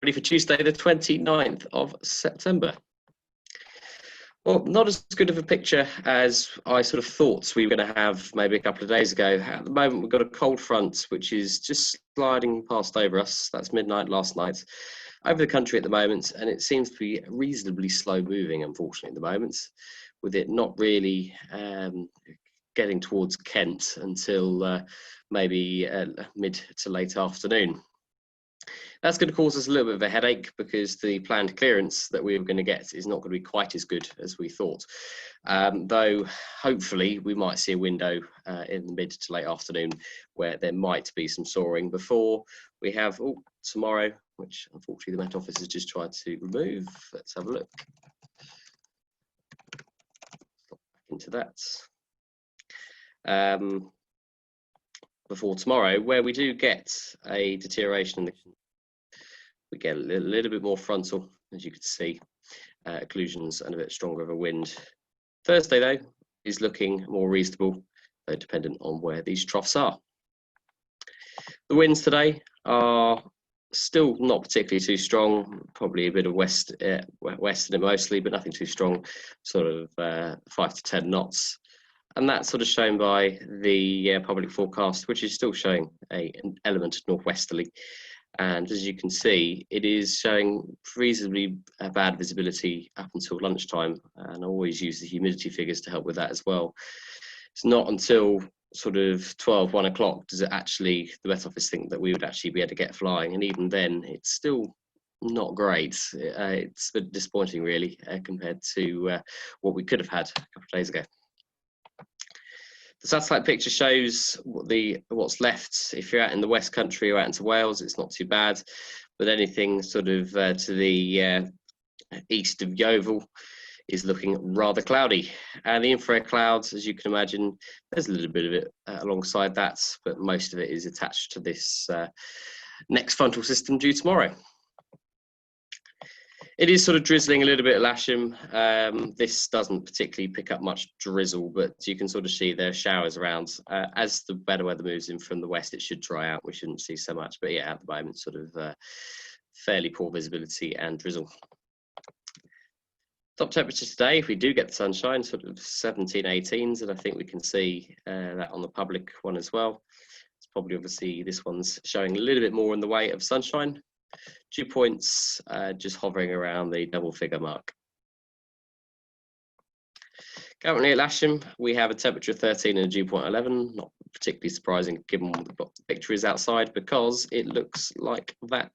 ready for Tuesday, the 29th of September. Well, not as good of a picture as I sort of thought we were going to have maybe a couple of days ago. At the moment, we've got a cold front, which is just sliding past over us. That's midnight last night, over the country at the moment, and it seems to be reasonably slow moving, unfortunately, at the moment, with it not really getting towards Kent until maybe mid to late afternoon. That's going to cause us a little bit of a headache because the planned clearance that we were going to get is not going to be quite as good as we thought. Though hopefully we might see a window in the mid to late afternoon where there might be some soaring before we have tomorrow, which unfortunately the Met Office has just tried to remove. Let's have a look. Back into that. Before tomorrow, where we do get a deterioration in the, we get a little bit more frontal, as you can see, occlusions and a bit stronger of a wind. Thursday, though, is looking more reasonable, though dependent on where these troughs are. The winds today are still not particularly too strong, probably a bit of west in it mostly, but nothing too strong, sort of 5 to 10 knots. And that's sort of shown by the public forecast, which is still showing an element of northwesterly. And as you can see, it is showing reasonably bad visibility up until lunchtime. And I always use the humidity figures to help with that as well. It's not until sort of 12, 1 o'clock does it actually, the Met Office think that we would actually be able to get flying. And even then, it's still not great. It's a bit disappointing, really, compared to what we could have had a couple of days ago. The satellite picture shows what's left. If you're out in the West Country or out into Wales, it's not too bad. But anything sort of to the east of Yeovil is looking rather cloudy. And the infrared clouds, as you can imagine, there's a little bit of it alongside that, but most of it is attached to this next frontal system due tomorrow. It is sort of drizzling a little bit at Lasham. This doesn't particularly pick up much drizzle, but you can sort of see there are showers around. As the better weather moves in from the west, it should dry out. We shouldn't see so much, but yeah, at the moment, sort of fairly poor visibility and drizzle. Top temperature today, if we do get the sunshine, sort of 17, 18s, and I think we can see that on the public one as well. It's probably obviously this one's showing a little bit more in the way of sunshine. Dew points just hovering around the double figure mark. Currently at Lasham, we have a temperature of 13 and a dew point 11. Not particularly surprising given what the picture is outside because it looks like that.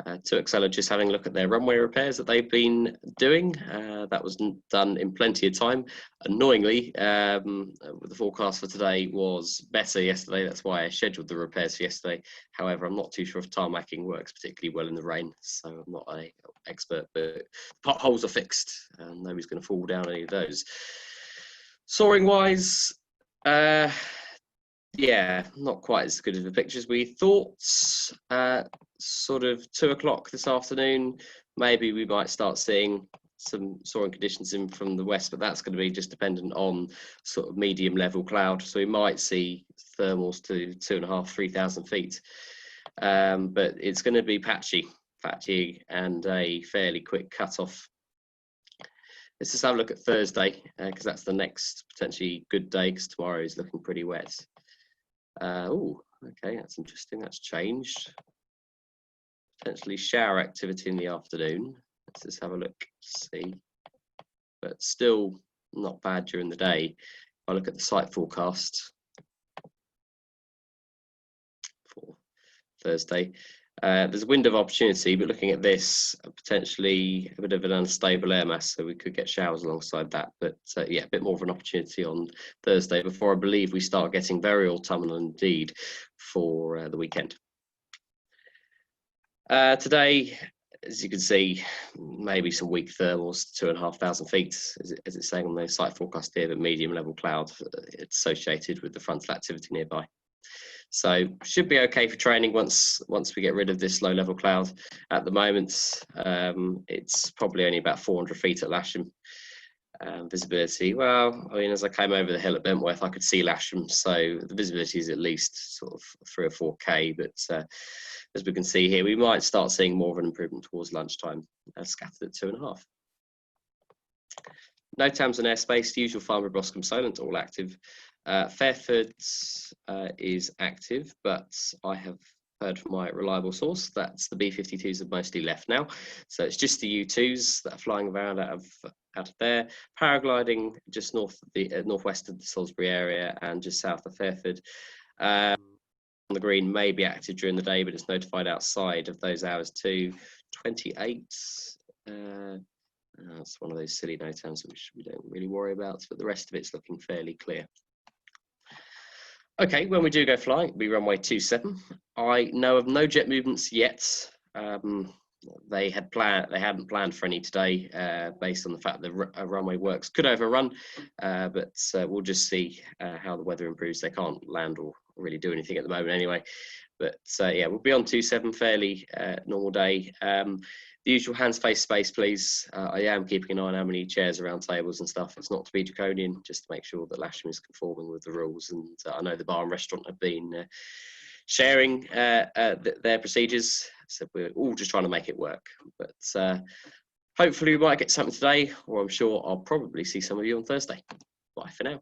2XL are just having a look at their runway repairs that they've been doing. That was done in plenty of time. Annoyingly, the forecast for today was better yesterday. That's why I scheduled the repairs for yesterday. However, I'm not too sure if tarmacking works particularly well in the rain, so I'm not an expert, but potholes are fixed and nobody's going to fall down any of those. Soaring wise, yeah, not quite as good of a picture as we thought. Sort of 2 o'clock this afternoon, maybe we might start seeing some soaring conditions in from the west, but that's going to be just dependent on sort of medium level cloud. So we might see thermals to 2,500, 3,000 feet. But it's going to be patchy and a fairly quick cutoff. Let's just have a look at Thursday, because that's the next potentially good day, because tomorrow is looking pretty wet. Oh, okay, that's interesting. That's changed. Potentially shower activity in the afternoon. Let's just have a look, see. But still not bad during the day. If I look at the site forecast for Thursday, there's a window of opportunity, but looking at this, potentially a bit of an unstable air mass, so we could get showers alongside that. But yeah, a bit more of an opportunity on Thursday before I believe we start getting very autumnal indeed for the weekend. Today, as you can see, maybe some weak thermals, 2,500 feet, as it's saying on the site forecast here, but medium level cloud associated with the frontal activity nearby. So should be okay for training once we get rid of this low level cloud. At the moment, it's probably only about 400 feet at Lasham. Visibility, well, I mean, as I came over the hill at Bentworth, I could see Lasham, so the visibility is at least sort of 3 or 4k, but as we can see here, we might start seeing more of an improvement towards lunchtime, scattered at 2.5. No Thames and airspace, the usual Farnborough, Broscombe, Solent, all active. Fairford is active, but I have heard from my reliable source that the B-52s have mostly left now. So it's just the U-2s that are flying around out of there. Paragliding just north of the northwest of the Salisbury area and just south of Fairford. On the green may be active during the day, but it's notified outside of those hours too. 28. It's one of those silly no terms which we don't really worry about, but the rest of it's looking fairly clear. Okay, when we do go flying, we runway 27. I know of no jet movements yet. They hadn't planned for any today, based on the fact that runway works could overrun, but we'll just see how the weather improves. They can't land or really do anything at the moment anyway. But yeah, we'll be on 27, fairly normal day. The usual hands, face, space, please. I am keeping an eye on how many chairs around tables and stuff. It's not to be draconian, just to make sure that Lasham is conforming with the rules. And I know the bar and restaurant have been sharing their procedures. So we're all just trying to make it work. But hopefully we might get something today, or I'm sure I'll probably see some of you on Thursday. Bye for now.